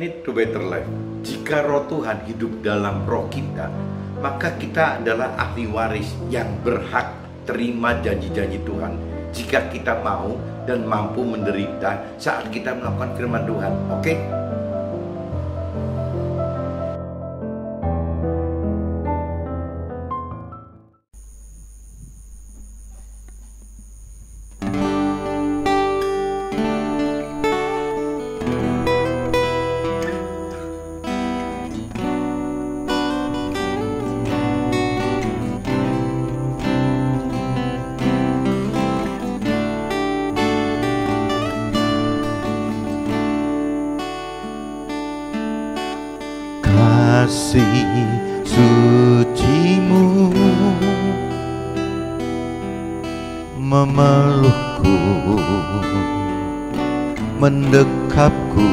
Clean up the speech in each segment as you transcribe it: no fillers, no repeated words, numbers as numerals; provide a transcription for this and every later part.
minute to better life. Jika roh Tuhan hidup dalam roh kita, maka kita adalah ahli waris yang berhak terima janji-janji Tuhan. Jika kita mau dan mampu menderita saat kita melakukan firman Tuhan. Oke? Kasih sucimu memelukku, mendekapku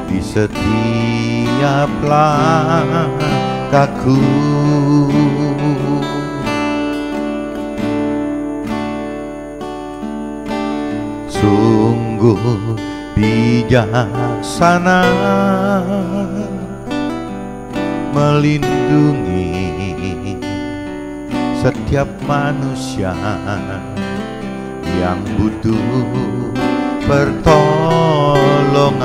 di setiap langkahku. Sungguh bijaksana melindungi setiap manusia yang butuh pertolongan.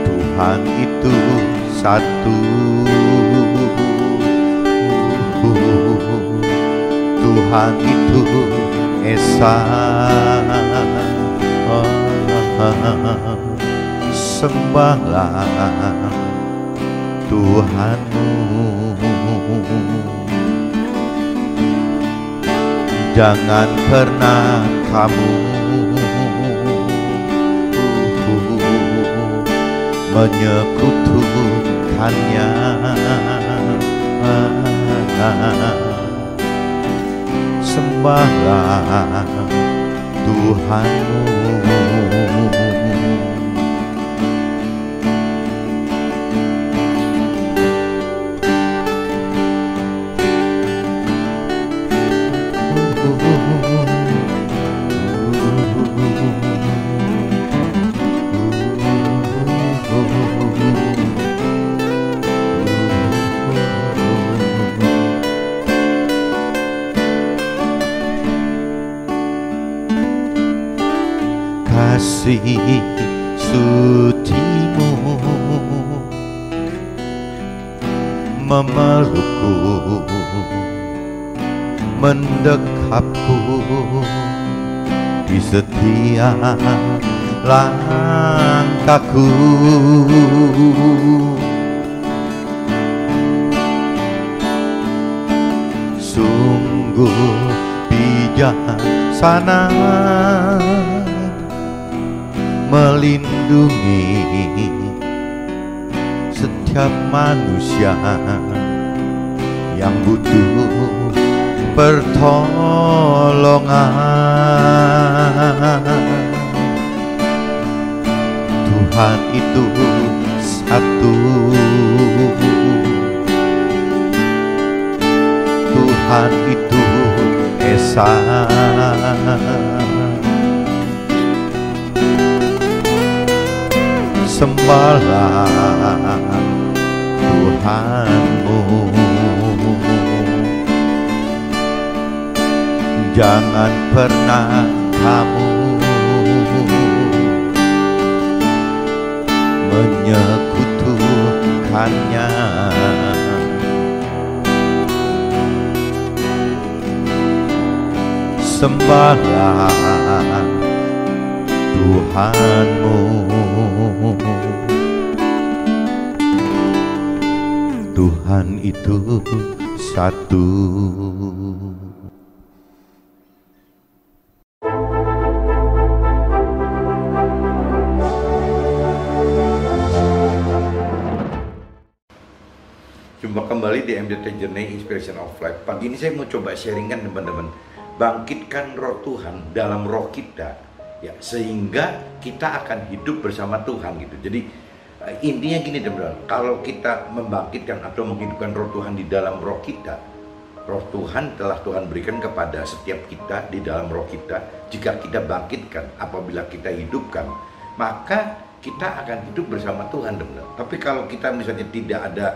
Tuhan itu satu, Tuhan itu Esa. Sembahlah Tuhanmu, jangan pernah kamu menyekutukannya. Sembahlah Tuhanmu. Kasih sucimu memelukku, mendekapku di setiap langkahku. Sungguh bijaksana melindungi setiap manusia yang butuh pertolongan. Tuhan itu satu, Tuhan itu Esa. Sembahlah Tuhanmu, jangan pernah kamu menyekutukannya. Sembahlah Tuhanmu, Tuhan itu satu. Jumpa kembali di MDT Journey Inspiration of Life. Pagi ini saya mau coba sharingkan teman-teman, bangkitkan roh Tuhan dalam roh kita, ya, sehingga kita akan hidup bersama Tuhan gitu. Jadi intinya gini teman-teman, kalau kita membangkitkan atau menghidupkan roh Tuhan di dalam roh kita, roh Tuhan telah Tuhan berikan kepada setiap kita di dalam roh kita. Jika kita bangkitkan, apabila kita hidupkan, maka kita akan hidup bersama Tuhan, teman-teman. Tapi kalau kita misalnya tidak ada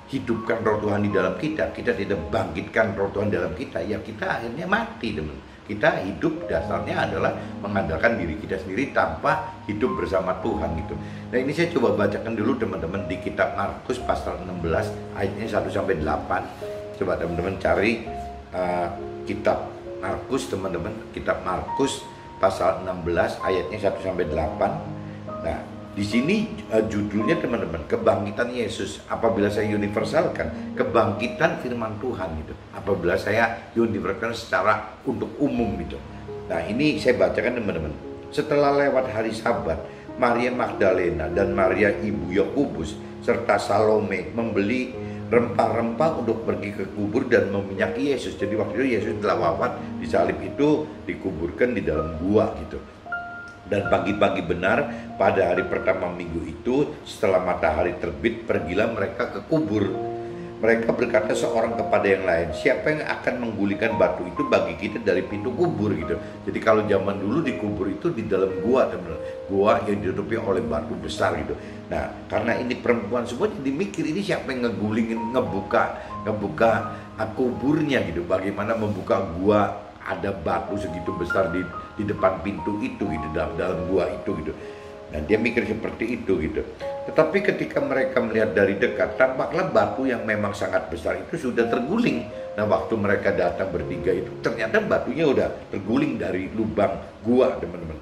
hidupkan roh Tuhan di dalam kita, kita tidak bangkitkan roh Tuhan dalam kita, ya kita akhirnya mati, teman-teman. Kita hidup dasarnya adalah mengandalkan diri kita sendiri tanpa hidup bersama Tuhan gitu. Nah, ini saya coba bacakan dulu teman-teman di kitab Markus pasal 16 ayatnya 1-8. Coba teman-teman cari kitab Markus, teman-teman, kitab Markus pasal 16 ayatnya 1-8. Nah, di sini judulnya teman-teman, kebangkitan Yesus. Apabila saya universalkan, kebangkitan firman Tuhan gitu. Apabila saya universalkan secara untuk umum gitu. Nah, ini saya bacakan teman-teman. Setelah lewat hari Sabat, Maria Magdalena dan Maria ibu Yakobus serta Salome membeli rempah-rempah untuk pergi ke kubur dan meminyaki Yesus. Jadi waktu itu Yesus telah wafat, disalib itu dikuburkan di dalam gua gitu. Dan pagi-pagi benar pada hari pertama minggu itu, setelah matahari terbit, pergilah mereka ke kubur. Mereka berkata seorang kepada yang lain, siapa yang akan menggulingkan batu itu bagi kita dari pintu kubur gitu. Jadi kalau zaman dulu di kubur itu di dalam gua, teman-teman, gua yang ditutupi oleh batu besar gitu. Nah, karena ini perempuan semua, jadi mikir ini siapa yang ngegulingin, ngebuka kuburnya gitu. Bagaimana membuka gua, ada batu segitu besar di depan pintu itu gitu, dalam gua itu gitu. Nah, dia mikir seperti itu gitu. Tetapi ketika mereka melihat dari dekat, tampaklah batu yang memang sangat besar itu sudah terguling. Nah, waktu mereka datang bertiga itu, ternyata batunya udah terguling dari lubang gua, teman-teman.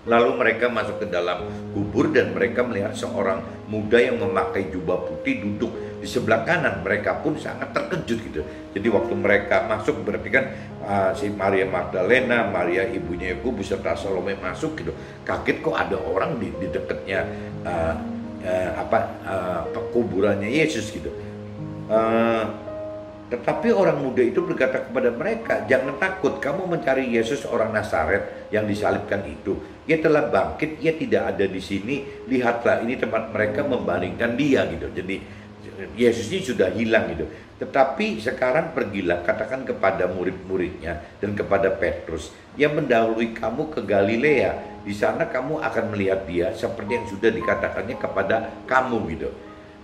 Lalu mereka masuk ke dalam kubur dan mereka melihat seorang muda yang memakai jubah putih duduk di sebelah kanan. Mereka pun sangat terkejut gitu. Jadi waktu mereka masuk, berarti kan si Maria Magdalena, Maria ibunya Yakobus serta Salome masuk gitu. Kaget kok ada orang di dekatnya kuburannya Yesus gitu. Tetapi orang muda itu berkata kepada mereka, jangan takut, kamu mencari Yesus orang Nazaret yang disalibkan itu. Ia telah bangkit, ia tidak ada di sini. Lihatlah, ini tempat mereka membandingkan dia gitu. Jadi Yesus ini sudah hilang gitu. Tetapi sekarang pergilah, katakan kepada murid-muridnya dan kepada Petrus, yang mendahului kamu ke Galilea. Di sana kamu akan melihat dia seperti yang sudah dikatakannya kepada kamu gitu.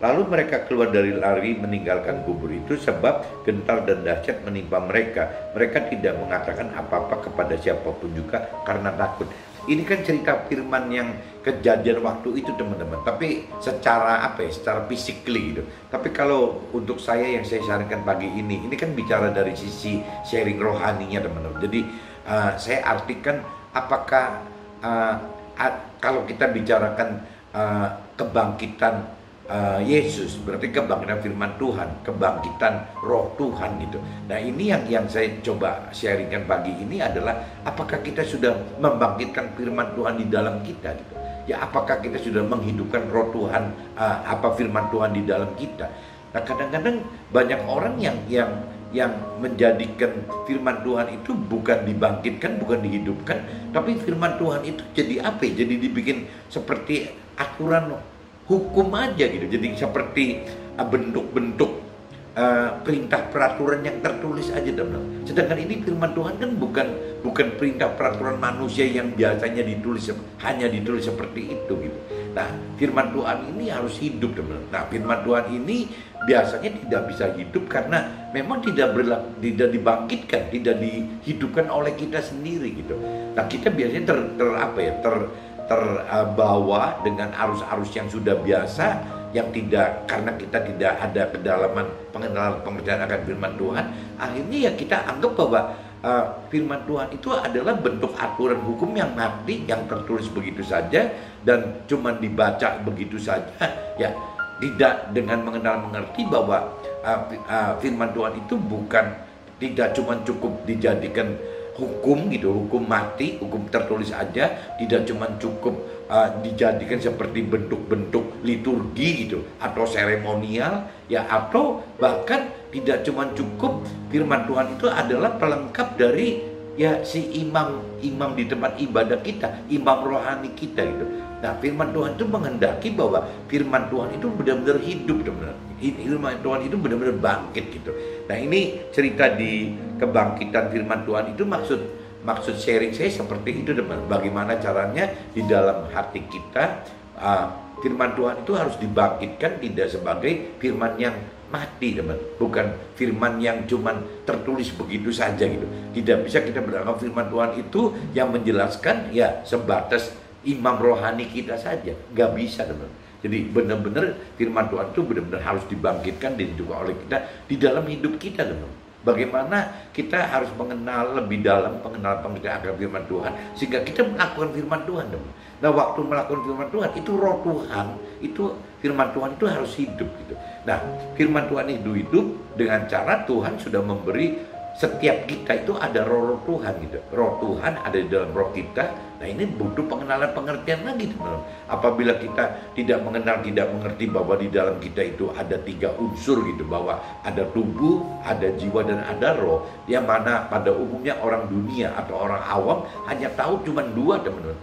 Lalu mereka keluar dari lari meninggalkan kubur itu sebab gentar dan dahsyat menimpa mereka. Mereka tidak mengatakan apa-apa kepada siapapun juga karena takut. Ini kan cerita firman yang kejadian waktu itu, teman-teman. Tapi secara secara physically gitu. Tapi kalau untuk saya yang saya sarankan pagi ini kan bicara dari sisi sharing rohaninya, teman-teman. Jadi saya artikan apakah kalau kita bicarakan kebangkitan Yesus, berarti kebangkitan firman Tuhan, kebangkitan roh Tuhan gitu. Nah, ini yang saya coba sharingkan pagi ini adalah apakah kita sudah membangkitkan firman Tuhan di dalam kita gitu. Ya, apakah kita sudah menghidupkan roh Tuhan, firman Tuhan di dalam kita. Nah, kadang-kadang banyak orang yang menjadikan firman Tuhan itu bukan dibangkitkan, bukan dihidupkan, tapi firman Tuhan itu jadi jadi dibikin seperti aturan hukum aja gitu. Jadi seperti bentuk-bentuk perintah peraturan yang tertulis aja, teman-teman. Sedangkan ini firman Tuhan kan bukan perintah peraturan manusia yang biasanya hanya ditulis seperti itu gitu. Nah, firman Tuhan ini harus hidup, teman-teman. Nah, firman Tuhan ini biasanya tidak bisa hidup karena memang tidak dibangkitkan, tidak dihidupkan oleh kita sendiri gitu. Nah, kita biasanya terbawa dengan arus-arus yang sudah biasa, yang tidak, karena kita tidak ada kedalaman pengenalan akan firman Tuhan, akhirnya ya kita anggap bahwa firman Tuhan itu adalah bentuk aturan hukum yang mati, yang tertulis begitu saja dan cuma dibaca begitu saja, ya tidak dengan mengerti bahwa firman Tuhan itu tidak cuma cukup dijadikan hukum gitu, hukum mati, hukum tertulis aja, tidak cuma cukup dijadikan seperti bentuk-bentuk liturgi gitu atau seremonial ya, atau bahkan tidak cuma cukup firman Tuhan itu adalah pelengkap dari ya si imam di tempat ibadah kita, imam rohani kita gitu. Nah, firman Tuhan itu menghendaki bahwa firman Tuhan itu benar-benar hidup, benar-benar. Firman Tuhan itu benar-benar bangkit gitu. Nah, ini cerita di kebangkitan firman Tuhan itu maksud sharing saya seperti itu, teman. Bagaimana caranya di dalam hati kita firman Tuhan itu harus dibangkitkan, tidak sebagai firman yang mati, teman. Bukan firman yang cuman tertulis begitu saja gitu. Tidak bisa kita beranggap firman Tuhan itu yang menjelaskan ya sebatas imam rohani kita saja. Nggak bisa, teman. Jadi benar-benar firman Tuhan itu benar-benar harus dibangkitkan dan juga oleh kita di dalam hidup kita, teman. Bagaimana kita harus mengenal lebih dalam pengertian akan firman Tuhan sehingga kita melakukan firman Tuhan, teman. Nah, waktu melakukan firman Tuhan itu roh Tuhan, itu firman Tuhan itu harus hidup gitu. Nah, firman Tuhan itu hidup dengan cara Tuhan sudah memberi setiap kita itu ada roh Tuhan gitu. Roh Tuhan ada di dalam roh kita. Nah, ini butuh pengenalan pengertian lagi, teman. Apabila kita tidak mengenal, tidak mengerti bahwa di dalam kita itu ada 3 unsur gitu, bahwa ada tubuh, ada jiwa dan ada roh, yang mana pada umumnya orang dunia atau orang awam hanya tahu cuma 2, teman-teman,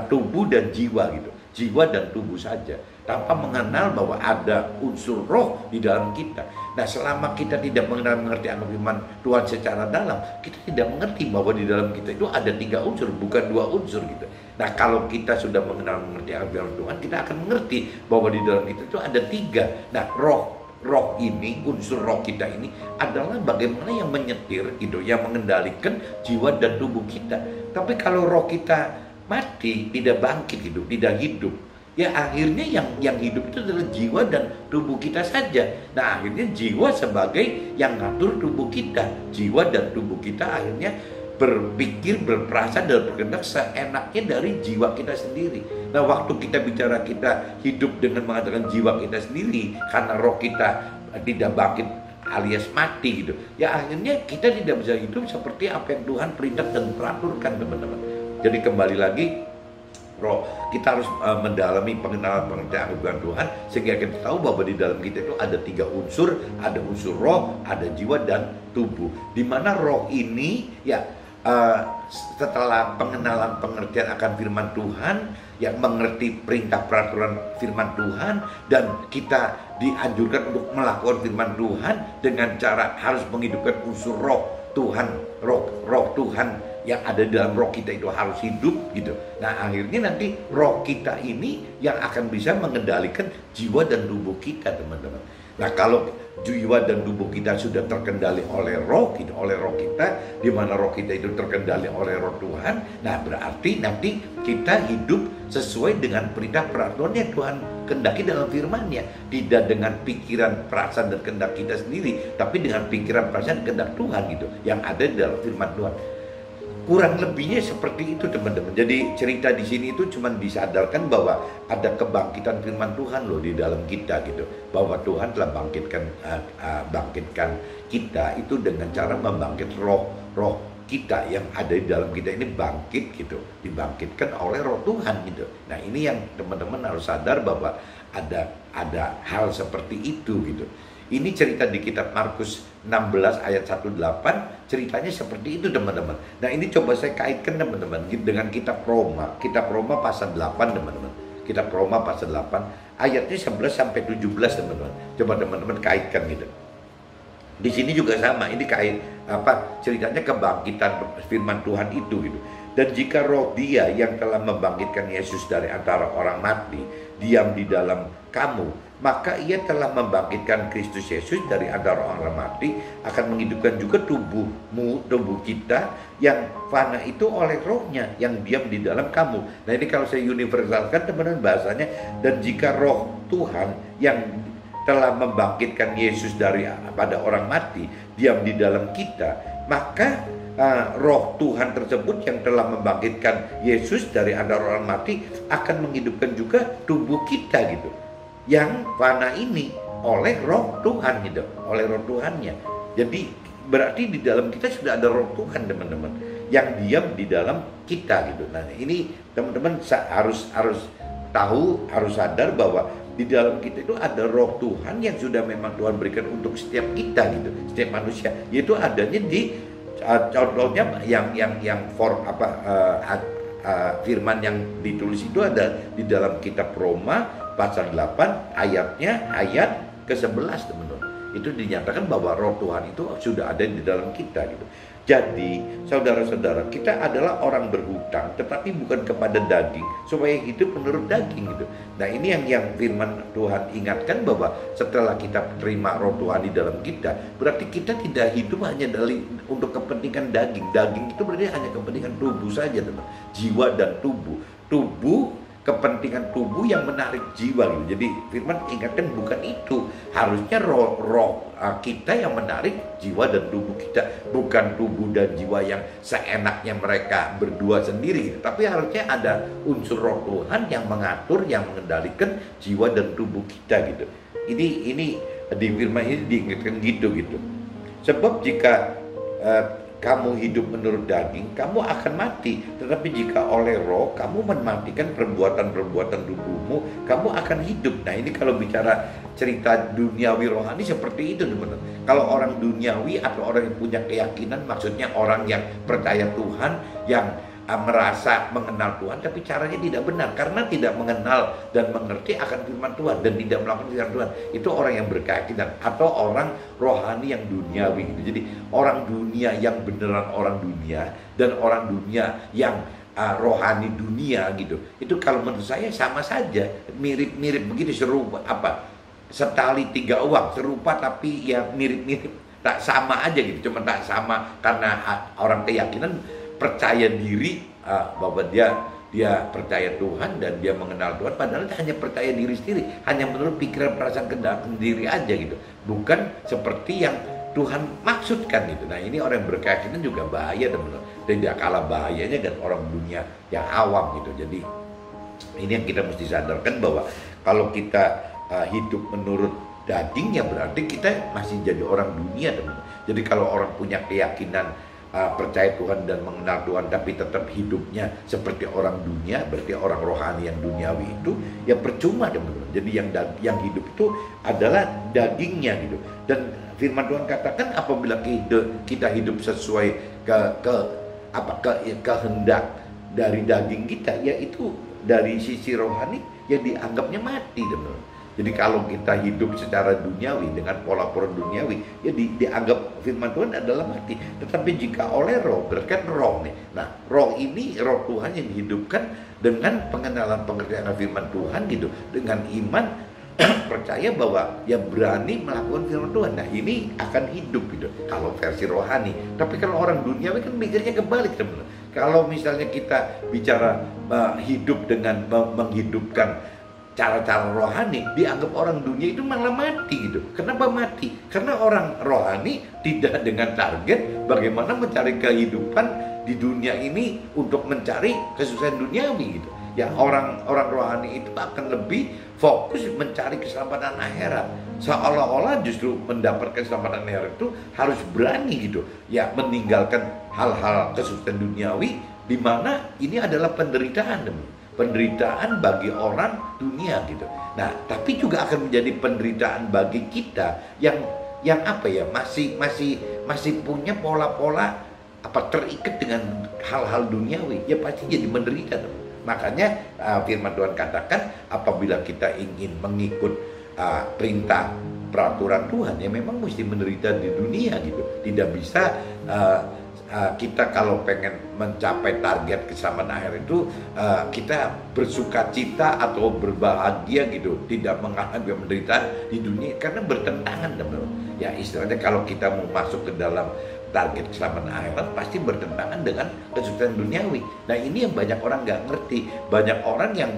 tubuh dan jiwa gitu, jiwa dan tubuh saja, tanpa mengenal bahwa ada unsur roh di dalam kita. Nah, selama kita tidak mengerti akan firman Tuhan secara dalam, kita tidak mengerti bahwa di dalam kita itu ada 3 unsur, bukan 2 unsur gitu. Nah, kalau kita sudah mengerti akan firman Tuhan, kita akan mengerti bahwa di dalam kita itu ada 3. Nah, roh ini, unsur roh kita ini adalah bagaimana yang menyetir gitu, yang mengendalikan jiwa dan tubuh kita. Tapi kalau roh kita mati, tidak bangkit gitu, tidak hidup, ya akhirnya yang hidup itu adalah jiwa dan tubuh kita saja. Nah, akhirnya jiwa sebagai yang ngatur tubuh kita. Jiwa dan tubuh kita akhirnya berpikir, berperasa dan berkehendak seenaknya dari jiwa kita sendiri. Nah, waktu kita bicara kita hidup dengan mengatakan jiwa kita sendiri karena roh kita tidak bangkit alias mati gitu, ya akhirnya kita tidak bisa hidup seperti apa yang Tuhan perintah dan peraturkan, teman-teman. Jadi kembali lagi, roh kita harus mendalami pengenalan pengertian akan Tuhan sehingga kita tahu bahwa di dalam kita itu ada 3 unsur, ada unsur roh, ada jiwa dan tubuh. Di mana roh ini ya setelah pengenalan pengertian akan firman Tuhan, yang mengerti perintah peraturan firman Tuhan, dan kita dianjurkan untuk melakukan firman Tuhan dengan cara harus menghidupkan unsur roh Tuhan, roh Tuhan yang ada di dalam roh kita itu harus hidup gitu. Nah, akhirnya nanti roh kita ini yang akan bisa mengendalikan jiwa dan tubuh kita, teman-teman. Nah, kalau jiwa dan tubuh kita sudah terkendali oleh roh gitu, oleh roh kita, di mana roh kita itu terkendali oleh roh Tuhan, nah berarti nanti kita hidup sesuai dengan perintah peraturan yang Tuhan kehendaki dalam firman-Nya, tidak dengan pikiran, perasaan dan kehendak kita sendiri, tapi dengan pikiran, perasaan dan kehendak Tuhan gitu, yang ada di dalam firman Tuhan. Kurang lebihnya seperti itu, teman-teman. Jadi cerita di sini itu cuma disadarkan bahwa ada kebangkitan firman Tuhan loh di dalam kita gitu, bahwa Tuhan telah bangkitkan kita itu dengan cara membangkit roh kita yang ada di dalam kita ini bangkit gitu, dibangkitkan oleh roh Tuhan gitu. Nah, ini yang teman-teman harus sadar bahwa ada hal seperti itu gitu. Ini cerita di kitab Markus 16 ayat 18, ceritanya seperti itu, teman-teman. Nah, ini coba saya kaitkan, teman-teman, dengan kitab Roma pasal 8, teman-teman. Kitab Roma pasal 8 ayatnya 11 sampai 17, teman-teman. Coba teman-teman kaitkan gitu. Di sini juga sama, ini kait ceritanya kebangkitan firman Tuhan itu gitu. Dan jika roh Dia yang telah membangkitkan Yesus dari antara orang mati diam di dalam kamu, maka Ia telah membangkitkan Kristus Yesus dari antara orang mati, akan menghidupkan juga tubuh kita yang fana itu oleh rohnya yang diam di dalam kamu. Nah, ini kalau saya universalkan, teman-teman, bahasanya, dan jika roh Tuhan yang telah membangkitkan Yesus pada orang mati diam di dalam kita, maka roh Tuhan tersebut yang telah membangkitkan Yesus dari antara orang mati akan menghidupkan juga tubuh kita gitu, yang fana ini oleh roh Tuhan gitu, oleh roh Tuhannya. Jadi berarti di dalam kita sudah ada roh Tuhan, teman-teman, yang diam di dalam kita gitu. Nah, ini teman-teman harus tahu, harus sadar bahwa di dalam kita itu ada roh Tuhan yang sudah memang Tuhan berikan untuk setiap kita gitu, setiap manusia, yaitu adanya di Contohnya firman yang ditulis itu ada di dalam kitab Roma pasal 8 ayat ke-11, teman-teman. Itu dinyatakan bahwa roh Tuhan itu sudah ada di dalam kita gitu. Jadi saudara-saudara, kita adalah orang berhutang tetapi bukan kepada daging supaya hidup menurut daging gitu. Nah, ini yang firman Tuhan ingatkan, bahwa setelah kita terima roh Tuhan di dalam kita, berarti kita tidak hidup hanya untuk kepentingan daging. Daging itu berarti hanya kepentingan tubuh saja, teman. Jiwa dan tubuh. Kepentingan tubuh yang menarik jiwa gitu. Jadi firman ingatkan bukan itu. Harusnya roh kita yang menarik jiwa dan tubuh kita, bukan tubuh dan jiwa yang seenaknya mereka berdua sendiri gitu. Tapi harusnya ada unsur roh Tuhan yang mengatur, yang mengendalikan jiwa dan tubuh kita gitu. Ini di firman ini diingatkan gitu. Sebab jika kamu hidup menurut daging, kamu akan mati. Tetapi jika oleh roh kamu mematikan perbuatan-perbuatan tubuhmu, kamu akan hidup. Nah, ini kalau bicara cerita duniawi rohani seperti itu, teman-teman. Kalau orang duniawi atau orang yang punya keyakinan, maksudnya orang yang percaya Tuhan, yang merasa mengenal Tuhan, tapi caranya tidak benar karena tidak mengenal dan mengerti akan firman Tuhan dan tidak melakukan firman Tuhan. Itu orang yang berkeyakinan atau orang rohani yang duniawi gitu. Jadi orang dunia yang beneran orang dunia dan orang dunia yang rohani dunia gitu. Itu kalau menurut saya sama saja, mirip-mirip begitu, serupa setali tiga uang, serupa tapi ya mirip-mirip, tak sama aja gitu. Cuma tak sama karena orang keyakinan percaya diri bahwa dia percaya Tuhan dan dia mengenal Tuhan, padahal hanya percaya diri sendiri, hanya menurut pikiran perasaan kehendak sendiri aja gitu, bukan seperti yang Tuhan maksudkan gitu. Nah, ini orang yang berkeyakinan juga bahaya, teman-teman. Tidak kalah bahayanya dengan orang dunia yang awam gitu. Jadi ini yang kita mesti sadarkan, bahwa kalau kita hidup menurut daging, ya berarti kita masih jadi orang dunia, teman-teman. Jadi kalau orang punya keyakinan percaya Tuhan dan mengenal Tuhan tapi tetap hidupnya seperti orang dunia, berarti orang rohani yang duniawi itu ya percuma, teman-teman. Jadi yang hidup itu adalah dagingnya gitu. Dan firman Tuhan katakan apabila kita hidup sesuai kehendak dari daging kita, yaitu dari sisi rohani ya dianggapnya mati, teman-teman. Jadi kalau kita hidup secara duniawi dengan pola-pola duniawi, ya dianggap firman Tuhan adalah mati. Tetapi jika oleh roh, berarti kan roh nih. Nah, roh ini roh Tuhan yang dihidupkan dengan pengenalan pengertian firman Tuhan gitu, dengan iman percaya bahwa ya berani melakukan firman Tuhan. Nah, ini akan hidup gitu kalau versi rohani. Tapi kalau orang duniawi kan mikirnya kebalik, teman-teman. Kalau misalnya kita bicara hidup dengan menghidupkan cara-cara rohani, dianggap orang dunia itu malah mati gitu. Kenapa mati? Karena orang rohani tidak dengan target bagaimana mencari kehidupan di dunia ini untuk mencari kesusahan duniawi gitu. Ya, orang rohani itu akan lebih fokus mencari keselamatan akhirat. Seolah-olah justru mendapatkan keselamatan akhirat itu harus berani gitu. Ya, meninggalkan hal-hal kesusahan duniawi, di mana ini adalah penderitaan, teman. Penderitaan bagi orang dunia gitu. Nah, tapi juga akan menjadi penderitaan bagi kita yang masih punya pola-pola terikat dengan hal-hal duniawi, ya pasti jadi menderita, teman. Makanya firman Tuhan katakan apabila kita ingin mengikut perintah peraturan Tuhan, ya memang mesti menderita di dunia gitu. Tidak bisa kita kalau pengen mencapai target keselamatan akhir itu kita bersuka cita atau berbahagia gitu, tidak mengalami penderitaan di dunia, karena bertentangan, teman-teman. Ya, istilahnya kalau kita mau masuk ke dalam target keselamatan akhirat pasti bertentangan dengan kesusahan duniawi. Nah, ini yang banyak orang nggak ngerti. Banyak orang yang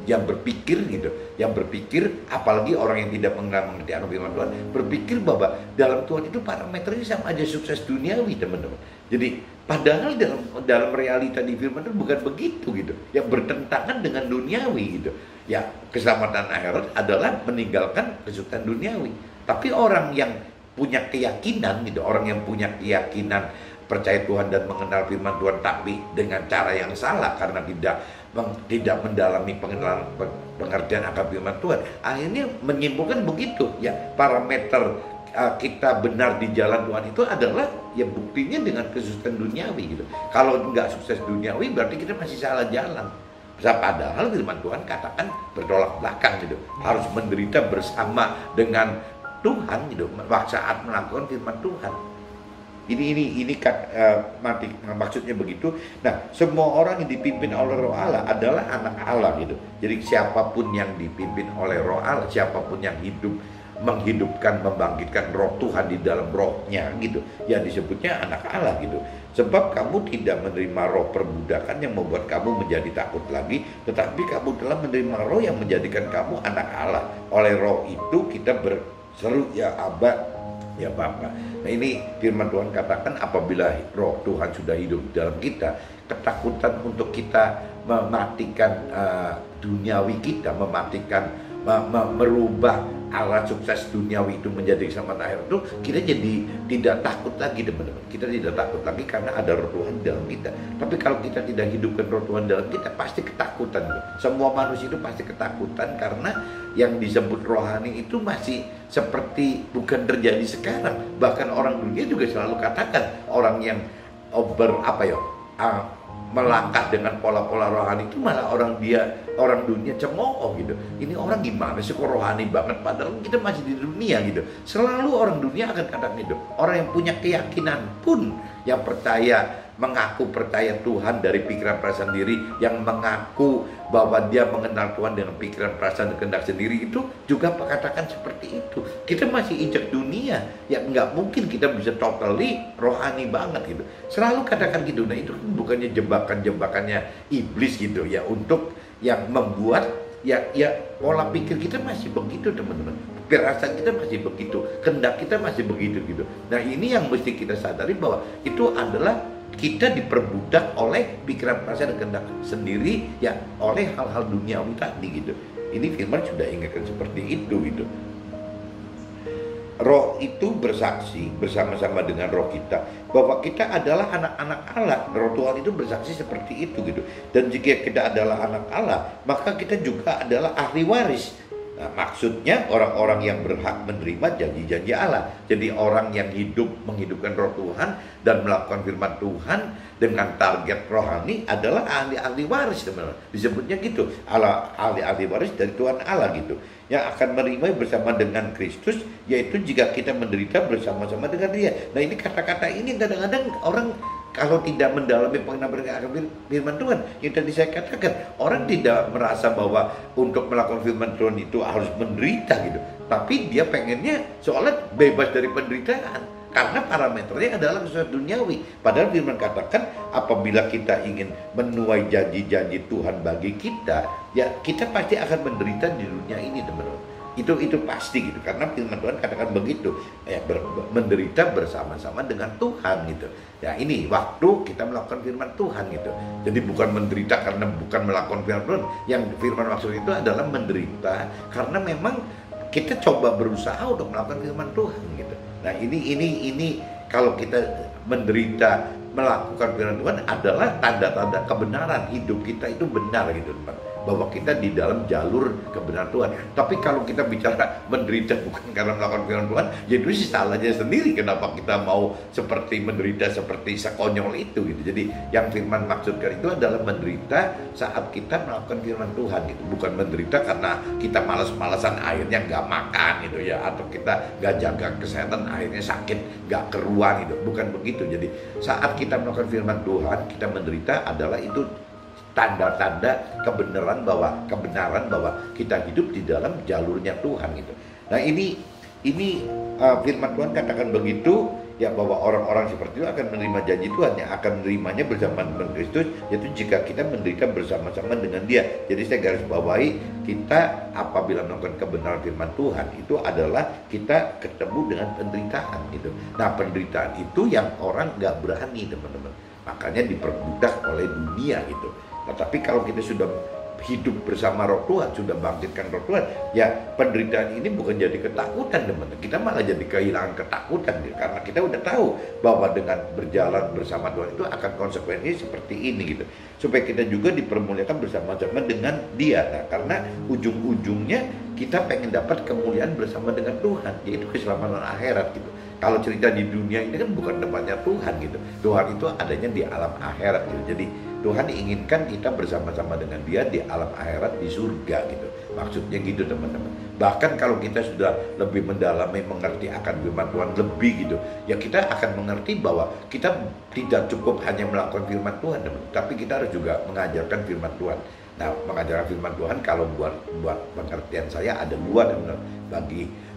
yang berpikir gitu, yang berpikir, apalagi orang yang tidak mengerti akan firman Tuhan, berpikir bahwa dalam Tuhan itu parameternya sama aja sukses duniawi, teman-teman. Jadi padahal dalam realita di firman Tuhan bukan begitu gitu, yang bertentangan dengan duniawi gitu. Ya, keselamatan akhirat adalah meninggalkan kesusahan duniawi. Tapi orang yang punya keyakinan gitu, orang yang punya keyakinan percaya Tuhan dan mengenal firman Tuhan tapi dengan cara yang salah karena tidak mendalami pengertian akan firman Tuhan, akhirnya menyimpulkan begitu ya, parameter kita benar di jalan Tuhan itu adalah ya buktinya dengan kesuksesan duniawi gitu. Kalau nggak sukses duniawi berarti kita masih salah jalan. Padahal firman Tuhan katakan bertolak belakang gitu, harus menderita bersama dengan Tuhan gitu saat melakukan firman Tuhan. Ini kan maksudnya begitu. Nah, semua orang yang dipimpin oleh Roh Allah adalah anak Allah gitu. Jadi siapapun yang dipimpin oleh Roh Allah, siapapun yang menghidupkan, membangkitkan roh Tuhan di dalam rohnya gitu, yang disebutnya anak Allah gitu. Sebab kamu tidak menerima roh perbudakan yang membuat kamu menjadi takut lagi, tetapi kamu telah menerima roh yang menjadikan kamu anak Allah. Oleh roh itu kita berseru ya Abba, ya Bapa. Nah, ini firman Tuhan katakan apabila roh Tuhan sudah hidup dalam kita, ketakutan untuk kita mematikan duniawi kita, mematikan merubah alat sukses duniawi itu menjadi keselamatan akhir itu, kita jadi tidak takut lagi teman-teman. Kita tidak takut lagi karena ada roh Tuhan dalam kita. Tapi kalau kita tidak hidupkan roh Tuhan dalam kita, pasti ketakutan. Semua manusia itu pasti ketakutan karena yang disebut rohani itu masih seperti bukan terjadi sekarang. Bahkan orang dunia juga selalu katakan orang yang melangkah dengan pola-pola rohani itu malah orang dunia cemooh gitu. Ini orang gimana sih kok rohani banget, padahal kita masih di dunia gitu. Selalu orang dunia akan katakan itu. Orang yang punya keyakinan pun, yang mengaku percaya Tuhan dari pikiran perasaan diri, yang mengaku bahwa dia mengenal Tuhan dengan pikiran perasaan dan kehendak sendiri, itu juga katakan seperti itu. Kita masih injak dunia, ya nggak mungkin kita bisa totally rohani banget gitu. Selalu katakan gitu. Nah, itu bukannya jebakan-jebakannya iblis gitu ya, untuk yang membuat ya pola pikir kita masih begitu teman-teman. Perasaan kita masih begitu, kehendak kita masih begitu gitu. Nah, ini yang mesti kita sadari bahwa itu adalah kita diperbudak oleh pikiran perasaan dan kehendak sendiri ya, oleh hal-hal duniawi tadi gitu. Ini firman sudah ingatkan seperti itu gitu. Roh itu bersaksi bersama-sama dengan roh kita bahwa kita adalah anak-anak Allah. Roh Tuhan itu bersaksi seperti itu gitu. Dan jika kita adalah anak Allah, maka kita juga adalah ahli waris. Nah, maksudnya orang-orang yang berhak menerima janji-janji Allah. Jadi orang yang menghidupkan roh Tuhan dan melakukan firman Tuhan dengan target rohani adalah ahli-ahli waris teman-teman. Disebutnya gitu, ahli-ahli waris dari Tuhan Allah gitu, yang akan menerima bersama dengan Kristus, yaitu jika kita menderita bersama-sama dengan Dia. Nah, ini kata-kata ini kadang-kadang orang kalau tidak mendalami pengenalan firman Tuhan, yang tadi saya katakan, orang tidak merasa bahwa untuk melakukan firman Tuhan itu harus menderita gitu. Tapi dia pengennya seolah bebas dari penderitaan, karena parameternya adalah sesuatu duniawi. Padahal firman katakan apabila kita ingin menuai janji-janji Tuhan bagi kita, ya kita pasti akan menderita di dunia ini teman-teman. Itu pasti gitu, karena firman Tuhan katakan begitu ya, menderita bersama-sama dengan Tuhan gitu ya. Ini waktu kita melakukan firman Tuhan gitu. Jadi bukan menderita karena bukan melakukan firman Tuhan. Yang firman maksud itu adalah menderita karena memang kita coba berusaha untuk melakukan firman Tuhan gitu. Nah, ini kalau kita menderita melakukan firman Tuhan adalah tanda-tanda kebenaran hidup kita itu benar gitu teman, bahwa kita di dalam jalur kebenaran Tuhan. Tapi kalau kita bicara menderita bukan karena melakukan firman Tuhan, jadi itu salahnya sendiri. Kenapa kita mau seperti menderita seperti sekonyol itu gitu. Jadi yang firman maksudkan itu adalah menderita saat kita melakukan firman Tuhan gitu. Bukan menderita karena kita malas-malasan akhirnya nggak makan gitu ya, atau kita nggak jaga kesehatan akhirnya sakit nggak keruan gitu. Bukan begitu. Jadi saat kita melakukan firman Tuhan, kita menderita adalah itu tanda-tanda kebenaran bahwa kita hidup di dalam jalurnya Tuhan gitu. Nah, ini firman Tuhan katakan begitu ya, bahwa orang-orang seperti itu akan menerima janji Tuhan, yang akan menerimanya bersama dengan Kristus, yaitu jika kita menderita bersama-sama dengan Dia. Jadi saya garis bawahi, kita apabila melakukan kebenaran firman Tuhan itu adalah kita ketemu dengan penderitaan gitu. Nah, penderitaan itu yang orang nggak berani teman-teman, makanya diperbudak oleh dunia gitu. Nah, tapi kalau kita sudah hidup bersama roh Tuhan, sudah bangkitkan roh Tuhan, ya penderitaan ini bukan jadi ketakutan teman-teman. Kita malah jadi kehilangan ketakutan gitu. Karena kita udah tahu bahwa dengan berjalan bersama Tuhan itu akan konsekuensinya seperti ini gitu. Supaya kita juga dipermuliakan bersama-sama dengan Dia. Nah, karena ujung-ujungnya kita pengen dapat kemuliaan bersama dengan Tuhan, yaitu keselamatan akhirat gitu. Kalau cerita di dunia ini kan bukan tempatnya Tuhan gitu. Tuhan itu adanya di alam akhirat gitu. Jadi Tuhan inginkan kita bersama-sama dengan Dia di alam akhirat, di surga gitu. Maksudnya gitu teman-teman. Bahkan kalau kita sudah lebih mendalami mengerti akan firman Tuhan lebih gitu, ya kita akan mengerti bahwa kita tidak cukup hanya melakukan firman Tuhan, tapi kita harus juga mengajarkan firman Tuhan. Nah, mengajarkan firman Tuhan kalau buat pengertian saya ada dua teman-teman. Bagi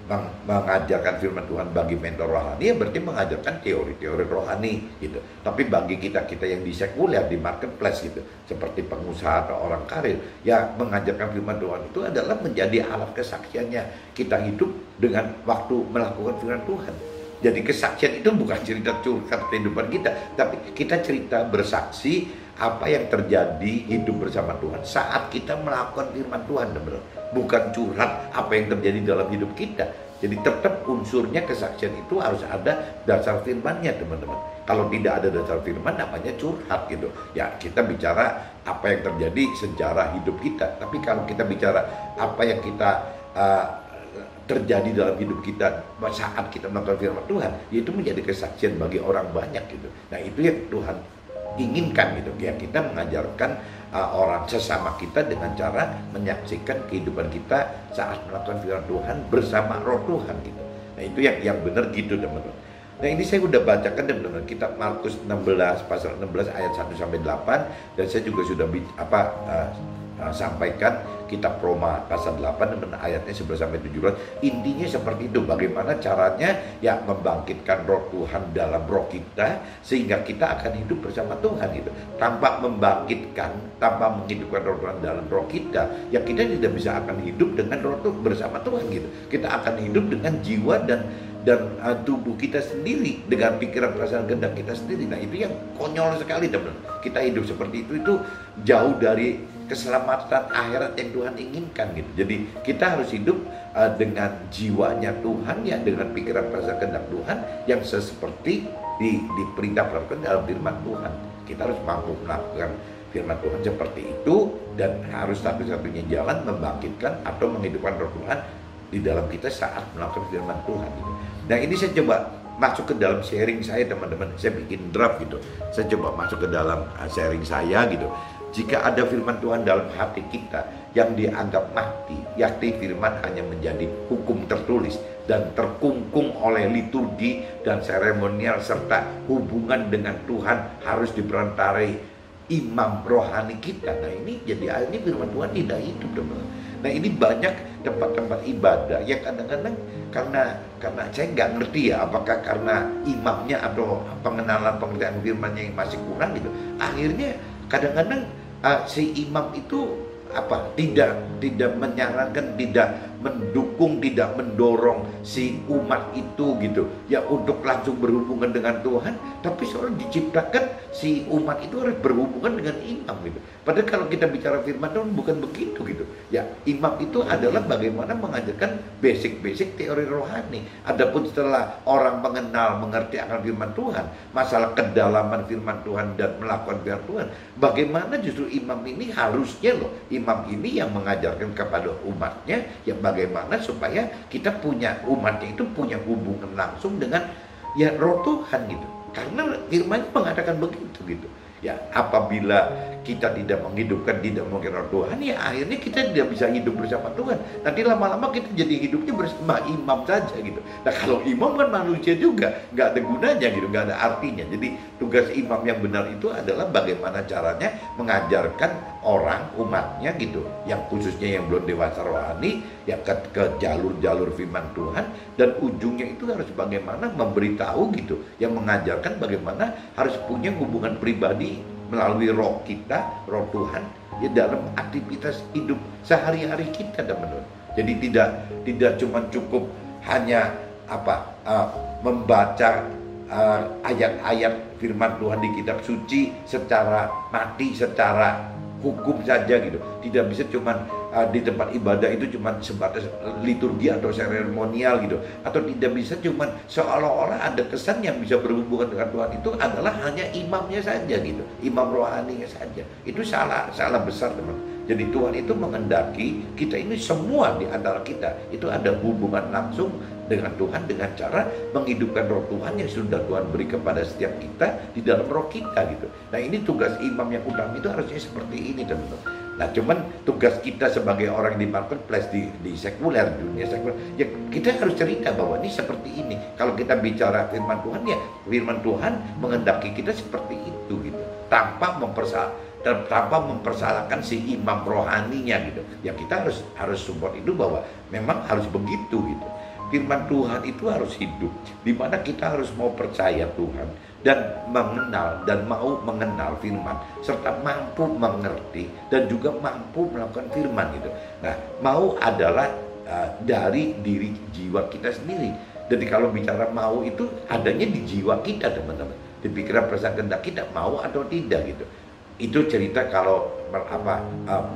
mengajarkan firman Tuhan bagi mentor rohani, ya berarti mengajarkan teori-teori rohani gitu. Tapi bagi kita yang di sekuler, di marketplace gitu, seperti pengusaha atau orang karir, ya mengajarkan firman Tuhan itu adalah menjadi alat kesaksiannya kita hidup dengan waktu melakukan firman Tuhan. Jadi kesaksian itu bukan cerita curhat kehidupan kita, tapi kita cerita bersaksi apa yang terjadi hidup bersama Tuhan saat kita melakukan firman Tuhan, teman-teman. Bukan curhat apa yang terjadi dalam hidup kita. Jadi tetap unsurnya kesaksian itu harus ada dasar firmannya, teman-teman. Kalau tidak ada dasar firman namanya curhat gitu. Ya kita bicara apa yang terjadi sejarah hidup kita. Tapi kalau kita bicara apa yang kita terjadi dalam hidup kita saat kita melakukan firman Tuhan, itu menjadi kesaksian bagi orang banyak gitu. Nah itu yang Tuhan inginkan gitu, ya kita mengajarkan orang sesama kita dengan cara menyaksikan kehidupan kita saat melakukan firman Tuhan bersama Roh Tuhan gitu. Nah itu yang benar gitu teman-teman. Nah ini saya udah bacakan teman-teman kitab Markus 16 pasal 16 ayat 1 sampai 8, dan saya juga sudah sampaikan kitab Roma pasal 8 teman, ayatnya 11 sampai 17. Intinya seperti itu, bagaimana caranya ya membangkitkan Roh Tuhan dalam roh kita sehingga kita akan hidup bersama Tuhan gitu. Tanpa membangkitkan, tanpa menghidupkan Roh Tuhan dalam roh kita, ya kita tidak bisa akan hidup dengan roh Tuhan bersama Tuhan gitu. Kita akan hidup dengan jiwa dan tubuh kita sendiri, dengan pikiran, perasaan, kehendak kita sendiri. Nah itu yang konyol sekali teman. Kita hidup seperti itu jauh dari keselamatan akhirat yang Tuhan inginkan gitu. Jadi kita harus hidup dengan jiwanya Tuhan, ya dengan pikiran, perasaan, kehendak Tuhan yang seperti diperintah melakukan dalam firman Tuhan. Kita harus mampu melakukan firman Tuhan seperti itu, dan harus satu-satunya jalan membangkitkan atau menghidupkan Roh Tuhan di dalam kita saat melakukan firman Tuhan gitu. Nah ini saya coba masuk ke dalam sharing saya teman-teman. Saya bikin draft gitu. Saya coba masuk ke dalam sharing saya gitu. Jika ada firman Tuhan dalam hati kita yang dianggap mati, yakni firman hanya menjadi hukum tertulis dan terkungkung oleh liturgi dan seremonial serta hubungan dengan Tuhan harus diperantarai imam rohani kita. Nah ini jadi akhirnya firman Tuhan tidak hidup teman-teman. Nah ini banyak tempat-tempat ibadah yang kadang-kadang karena saya nggak ngerti ya, apakah karena imamnya atau pengertian firmannya yang masih kurang gitu. Akhirnya kadang-kadang si imam itu tidak menyarankan, tidak mendukung, tidak mendorong si umat itu gitu ya untuk langsung berhubungan dengan Tuhan, tapi seorang diciptakan si umat itu harus berhubungan dengan imam gitu. Padahal kalau kita bicara firman Tuhan bukan begitu gitu ya. Imam itu adalah bagaimana mengajarkan basic teori rohani. Adapun setelah orang mengerti akan firman Tuhan, masalah kedalaman firman Tuhan dan melakukan firman Tuhan, bagaimana justru imam ini harusnya imam ini yang mengajarkan kepada umatnya ya bagaimana supaya kita punya, umatnya itu punya hubungan langsung dengan ya Roh Tuhan gitu. Karena firman mengatakan begitu gitu. Ya apabila kita tidak menghidupkan, tidak mengenal Tuhan, ya akhirnya kita tidak bisa hidup bersama Tuhan. Nanti lama-lama kita jadi hidupnya bersama imam saja gitu. Nah kalau imam kan manusia juga, nggak ada gunanya gitu, nggak ada artinya. Jadi tugas imam yang benar itu adalah bagaimana caranya mengajarkan orang, umatnya gitu, yang khususnya yang belum dewasa rohani, ya ke jalur-jalur firman Tuhan, dan ujungnya itu harus bagaimana memberitahu gitu, yang mengajarkan bagaimana harus punya hubungan pribadi melalui roh kita, roh Tuhan ya dalam aktivitas hidup sehari-hari kita teman-teman. Jadi tidak cuma cukup hanya membaca ayat-ayat firman Tuhan di kitab suci secara mati, secara hukum saja gitu. Tidak bisa cuma di tempat ibadah itu cuma sebatas liturgi atau seremonial gitu, atau tidak bisa cuma seolah-olah ada kesan yang bisa berhubungan dengan Tuhan itu adalah hanya imamnya saja gitu, imam rohaninya saja. Itu salah besar teman. Jadi Tuhan itu mengendaki kita ini semua di antara kita itu ada hubungan langsung dengan Tuhan dengan cara menghidupkan roh Tuhan yang sudah Tuhan beri kepada setiap kita di dalam roh kita gitu. Nah ini tugas imam yang utama itu harusnya seperti ini teman-teman. Nah cuman tugas kita sebagai orang di marketplace di sekuler, dunia sekuler, ya kita harus cerita bahwa ini seperti ini. Kalau kita bicara firman Tuhan, ya firman Tuhan mengendaki kita seperti itu gitu, tanpa mempersalahkan si imam rohaninya gitu. Ya kita harus support itu bahwa memang harus begitu gitu. Firman Tuhan itu harus hidup, di mana kita harus mau percaya Tuhan dan mengenal dan mau mengenal firman serta mampu mengerti dan juga mampu melakukan firman gitu. Nah, mau adalah dari diri jiwa kita sendiri. Jadi kalau bicara mau itu adanya di jiwa kita teman-teman, di pikiran perasaan kehendak kita mau atau tidak gitu. Itu cerita kalau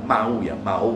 mau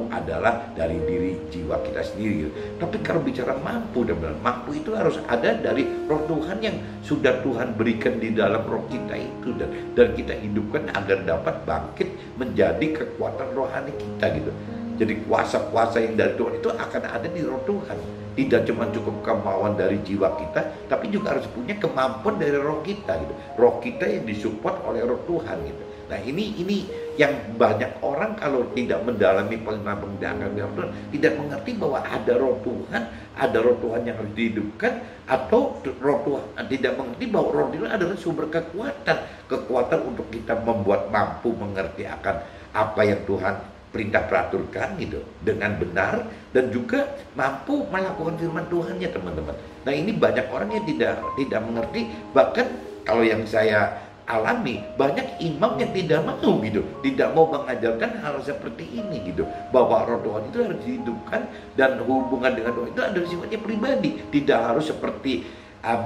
adalah dari diri jiwa kita sendiri gitu. Tapi kalau bicara mampu mampu itu harus ada dari roh Tuhan yang sudah Tuhan berikan di dalam roh kita itu, dan kita hidupkan agar dapat bangkit menjadi kekuatan rohani kita gitu. Jadi kuasa-kuasa yang dari Tuhan itu akan ada di roh Tuhan. Tidak cuma cukup kemauan dari jiwa kita, tapi juga harus punya kemampuan dari roh kita gitu. Roh kita yang disupport oleh roh Tuhan gitu. Nah ini yang banyak orang kalau tidak mendalami pengenalan Tuhan tidak mengerti bahwa ada roh Tuhan yang harus dihidupkan, atau roh Tuhan tidak mengerti bahwa roh Tuhan adalah sumber kekuatan untuk kita membuat mampu mengerti akan apa yang Tuhan perintah peraturkan gitu dengan benar, dan juga mampu melakukan firman Tuhannya teman-teman. Nah ini banyak orang yang tidak mengerti, bahkan kalau yang saya alami banyak imam yang tidak mau gitu, tidak mau mengajarkan hal seperti ini gitu, bahwa roh Tuhan itu harus dihidupkan dan hubungan dengan Tuhan itu adalah sifatnya pribadi, tidak harus seperti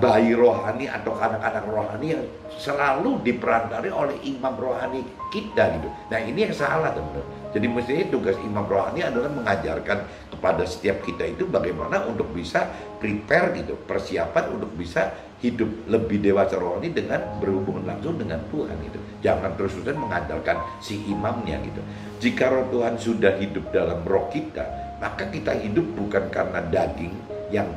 bayi rohani atau anak-anak rohani yang selalu diperantari oleh imam rohani kita gitu. Nah ini yang salah teman-teman. Jadi mestinya tugas imam rohani adalah mengajarkan kepada setiap kita itu bagaimana untuk bisa prepare gitu, persiapan untuk bisa hidup lebih dewasa rohani dengan berhubungan langsung dengan Tuhan gitu. Jangan terus-terusan mengandalkan si imamnya gitu. Jika roh Tuhan sudah hidup dalam roh kita, maka kita hidup bukan karena daging yang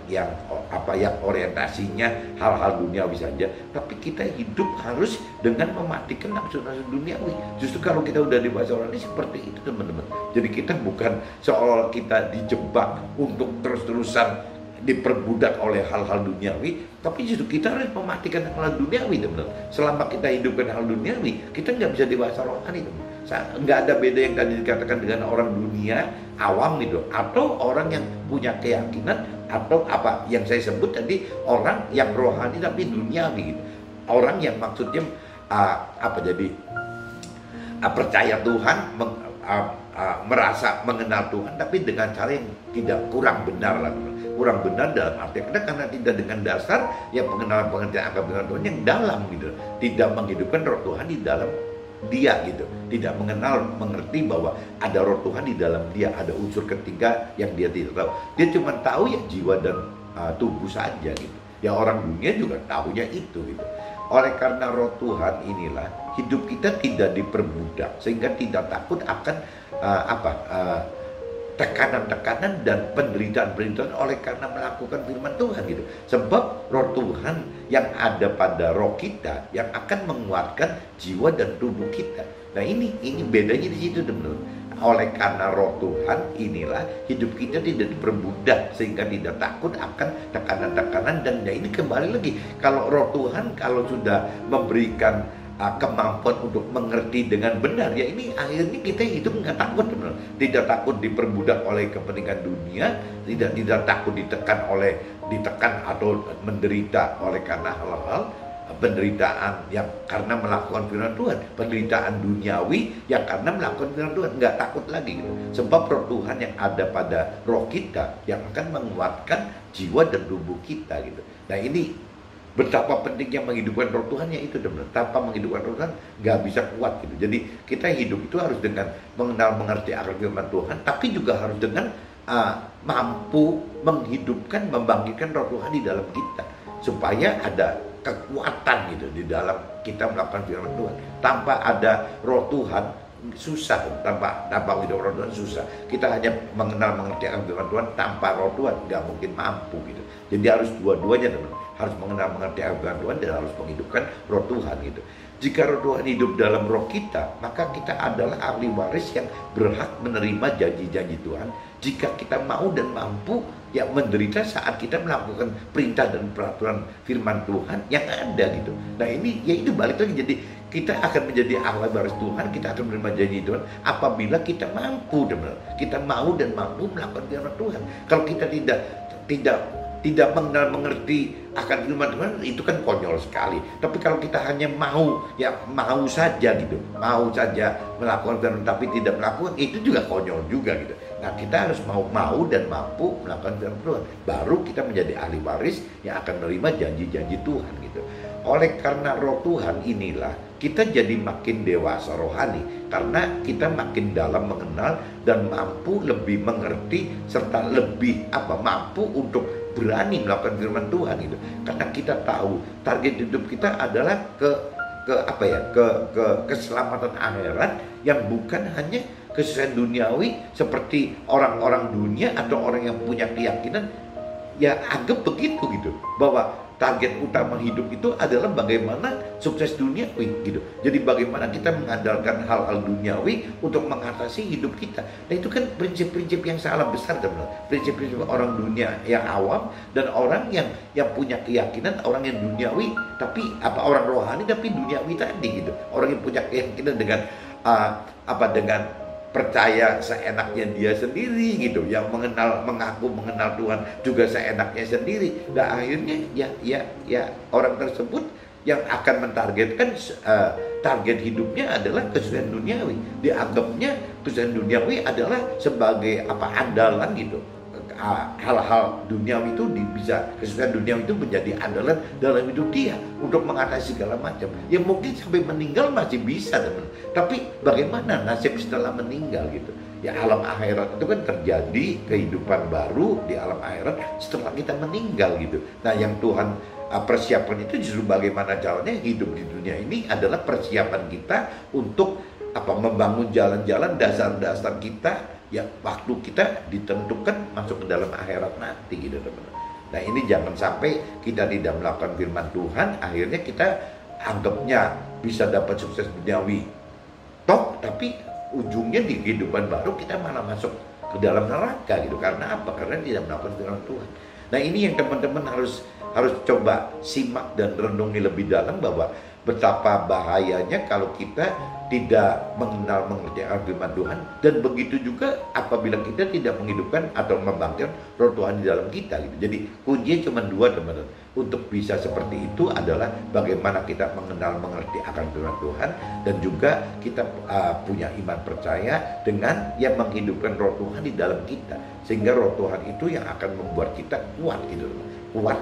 orientasinya hal-hal duniawi saja, tapi kita hidup harus dengan mematikan nafsu-nafsu duniawi. Justru kalau kita udah dewasa rohani seperti itu teman-teman. Jadi kita bukan seolah kita dijebak untuk terus-terusan diperbudak oleh hal-hal duniawi, tapi justru kita harus mematikan hal duniawi teman-teman. Selama kita hidupkan hal duniawi, kita nggak bisa dewasa rohani teman-teman. Nggak ada beda yang tadi dikatakan dengan orang dunia awam gitu, atau orang yang punya keyakinan, atau apa yang saya sebut tadi orang yang rohani tapi duniawi gitu. Orang yang maksudnya percaya Tuhan, merasa mengenal Tuhan, tapi dengan cara yang tidak kurang benar lah. Kurang benar dalam arti karena tidak dengan dasar yang pengenalan akan dengan Tuhan yang dalam gitu, tidak menghidupkan roh Tuhan di dalam dia gitu, tidak mengerti bahwa ada roh Tuhan di dalam dia, ada unsur ketiga yang dia tidak tahu. Dia cuma tahu ya jiwa dan tubuh saja gitu. Ya orang dunia juga tahunya itu gitu. Oleh karena roh Tuhan inilah hidup kita tidak diperbudak, sehingga tidak takut akan tekanan-tekanan dan penderitaan-penderitaan oleh karena melakukan firman Tuhan gitu. Sebab roh Tuhan yang ada pada roh kita yang akan menguatkan jiwa dan tubuh kita. Nah ini bedanya di situ teman-teman. Oleh karena roh Tuhan inilah hidup kita tidak diperbudak, sehingga tidak takut akan tekanan-tekanan. Dan ya ini kembali lagi, kalau roh Tuhan kalau sudah memberikan kemampuan untuk mengerti dengan benar, ya ini akhirnya kita hidup nggak takut benar, tidak takut diperbudak oleh kepentingan dunia, tidak takut ditekan atau menderita oleh karena hal-hal penderitaan yang karena melakukan firman Tuhan, penderitaan duniawi yang karena melakukan firman Tuhan, nggak takut lagi gitu. Sebab roh Tuhan yang ada pada roh kita yang akan menguatkan jiwa dan tubuh kita gitu. Nah ini betapa pentingnya menghidupkan roh Tuhan, ya itu teman-teman. Tanpa menghidupkan roh Tuhan nggak bisa kuat gitu. Jadi kita hidup itu harus dengan mengenal-mengerti akan firman Tuhan, tapi juga harus dengan mampu menghidupkan, membangkitkan roh Tuhan di dalam kita, supaya ada kekuatan gitu di dalam kita melakukan firman Tuhan. Tanpa ada roh Tuhan, susah, tanpa hidup roh Tuhan susah. Kita hanya mengerti akan firman Tuhan tanpa roh Tuhan nggak mungkin mampu gitu. Jadi harus dua-duanya teman-teman, harus mengerti akan firman Tuhan dan harus menghidupkan roh Tuhan gitu. Jika roh Tuhan hidup dalam roh kita, maka kita adalah ahli waris yang berhak menerima janji-janji Tuhan. Jika kita mau dan mampu ya menderita saat kita melakukan perintah dan peraturan firman Tuhan yang ada gitu. Nah ini ya itu balik lagi, jadi kita akan menjadi ahli waris Tuhan, kita akan menerima janji Tuhan apabila kita mampu, kita mau dan mampu melakukan firman Tuhan. Kalau kita tidak mengerti akan firman Tuhan, itu kan konyol sekali. Tapi kalau kita hanya mau saja gitu, mau saja melakukan firman tapi tidak melakukan, itu juga konyol juga gitu. Nah kita harus mau dan mampu melakukan firman Tuhan, baru kita menjadi ahli waris yang akan menerima janji-janji Tuhan gitu. Oleh karena roh Tuhan inilah kita jadi makin dewasa rohani, karena kita makin dalam mengenal dan mampu lebih mengerti serta lebih mampu untuk berani melakukan firman Tuhan gitu. Karena kita tahu target hidup kita adalah ke keselamatan akhirat yang bukan hanya kesusahan duniawi seperti orang-orang dunia atau orang yang punya keyakinan ya anggap begitu gitu, bahwa target utama hidup itu adalah bagaimana sukses duniawi gitu. Jadi bagaimana kita mengandalkan hal-hal duniawi untuk mengatasi hidup kita. Nah itu kan prinsip-prinsip yang salah besar teman-teman. Prinsip-prinsip orang dunia yang awam dan orang yang punya keyakinan, orang yang duniawi tapi orang rohani tapi duniawi tadi gitu. Orang yang punya keyakinan dengan dengan percaya seenaknya dia sendiri gitu, yang mengaku mengenal Tuhan juga seenaknya sendiri. Nah akhirnya ya orang tersebut yang akan mentargetkan target hidupnya adalah kesusahan duniawi. Dianggapnya kesusahan duniawi adalah sebagai andalan gitu. Hal-hal duniawi itu bisa, kesusahan duniawi itu menjadi andalan dalam hidup dia untuk mengatasi segala macam. Ya mungkin sampai meninggal masih bisa teman. Tapi bagaimana nasib setelah meninggal gitu? Ya alam akhirat itu kan terjadi kehidupan baru di alam akhirat setelah kita meninggal gitu. Nah yang Tuhan persiapan itu justru bagaimana caranya hidup di dunia ini adalah persiapan kita untuk membangun jalan-jalan dasar-dasar kita ya waktu kita ditentukan masuk ke dalam akhirat nanti gitu teman-teman. Nah ini jangan sampai kita tidak melakukan firman Tuhan, akhirnya kita anggapnya bisa dapat sukses duniawi tapi ujungnya di kehidupan baru kita malah masuk ke dalam neraka gitu. Karena apa? Karena tidak melakukan firman Tuhan. Nah ini yang teman-teman harus coba simak dan renungi lebih dalam, bahwa betapa bahayanya kalau kita tidak mengerti firman Tuhan, dan begitu juga apabila kita tidak menghidupkan atau membangkitkan roh Tuhan di dalam kita gitu. Jadi kuncinya cuma dua teman-teman. Untuk bisa seperti itu adalah bagaimana kita mengerti akan firman Tuhan, dan juga kita punya iman percaya dengan yang menghidupkan roh Tuhan di dalam kita, sehingga roh Tuhan itu yang akan membuat kita kuat gitu, kuat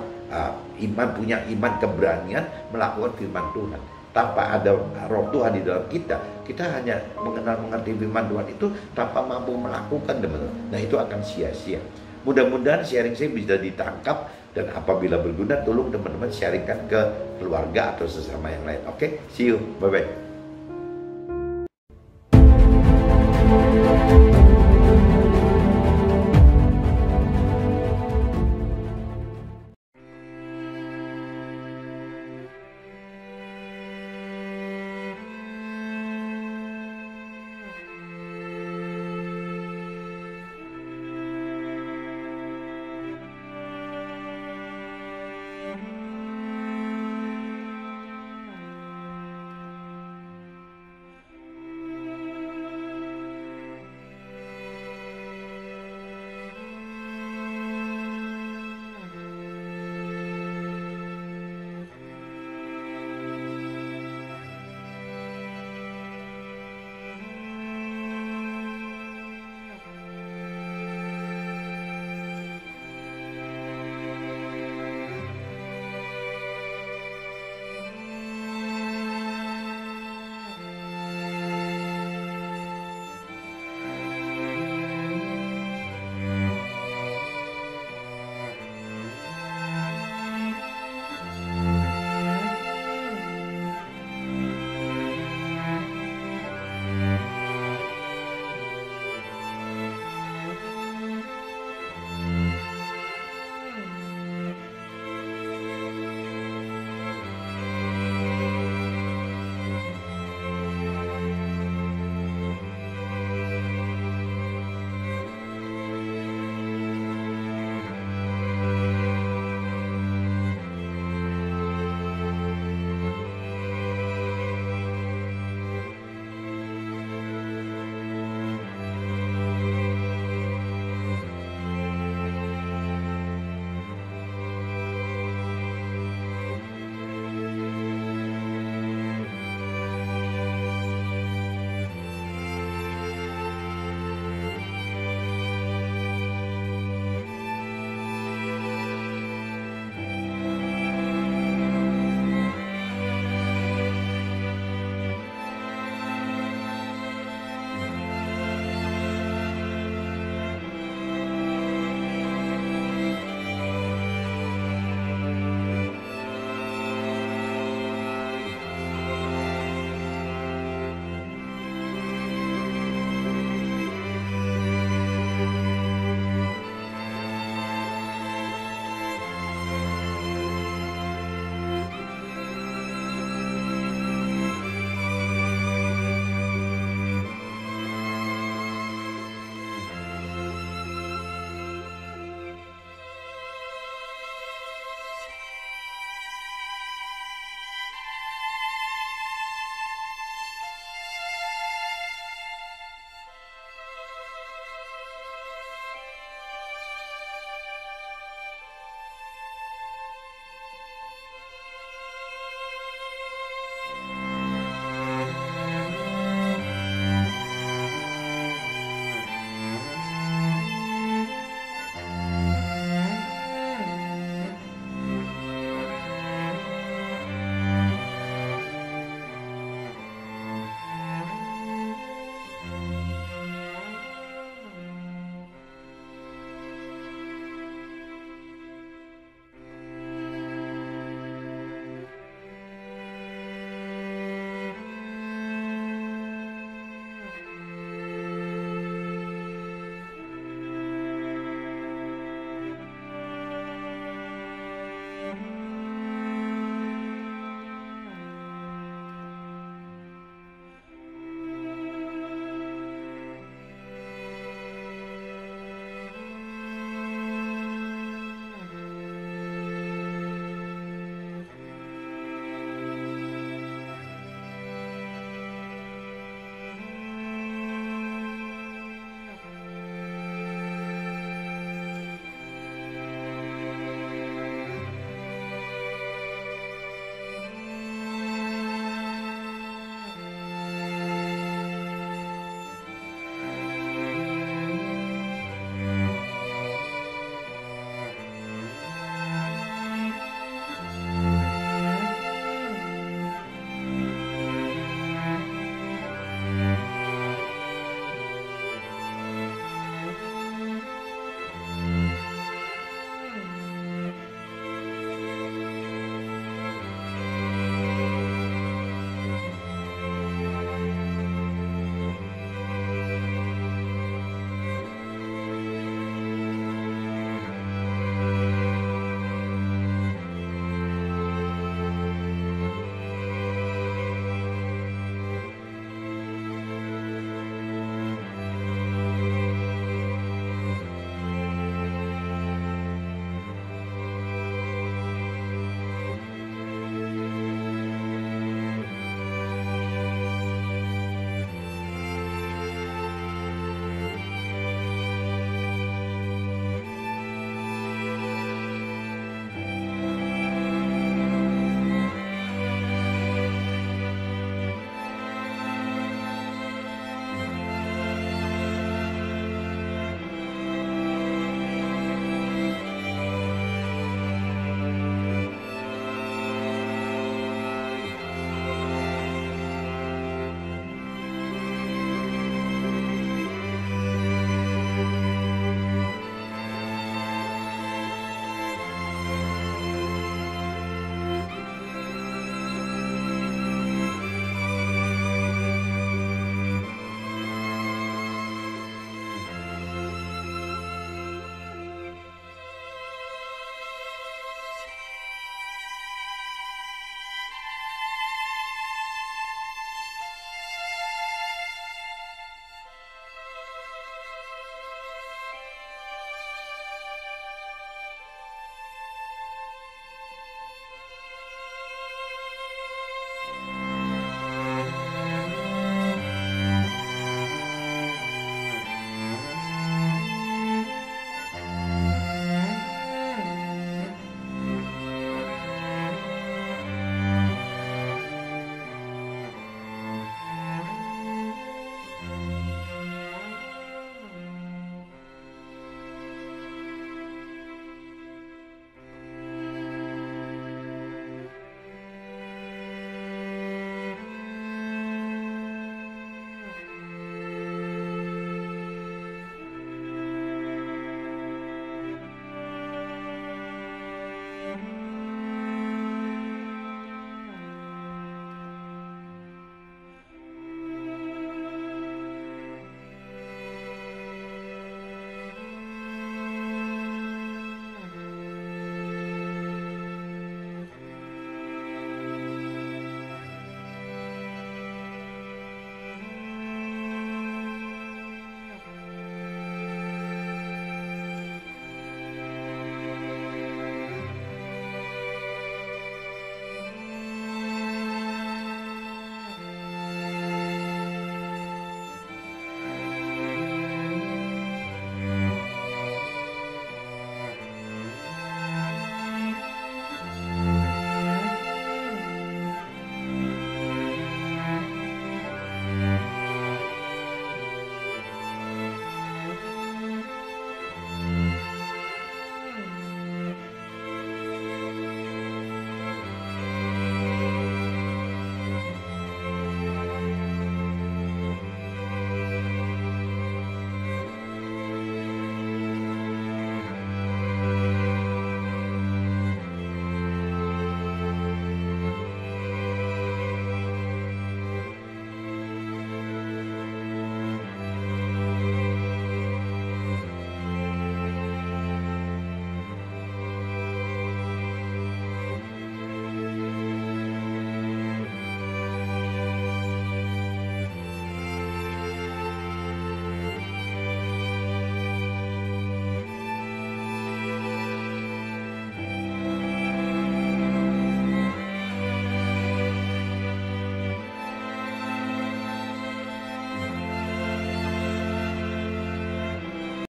punya iman keberanian melakukan firman Tuhan. Tanpa ada roh Tuhan di dalam kita hanya mengerti firman Tuhan itu tanpa mampu melakukan teman-teman. Nah itu akan sia-sia. Mudah-mudahan sharing saya bisa ditangkap, dan apabila berguna tolong teman-teman sharingkan ke keluarga atau sesama yang lain. Oke, see you, bye-bye.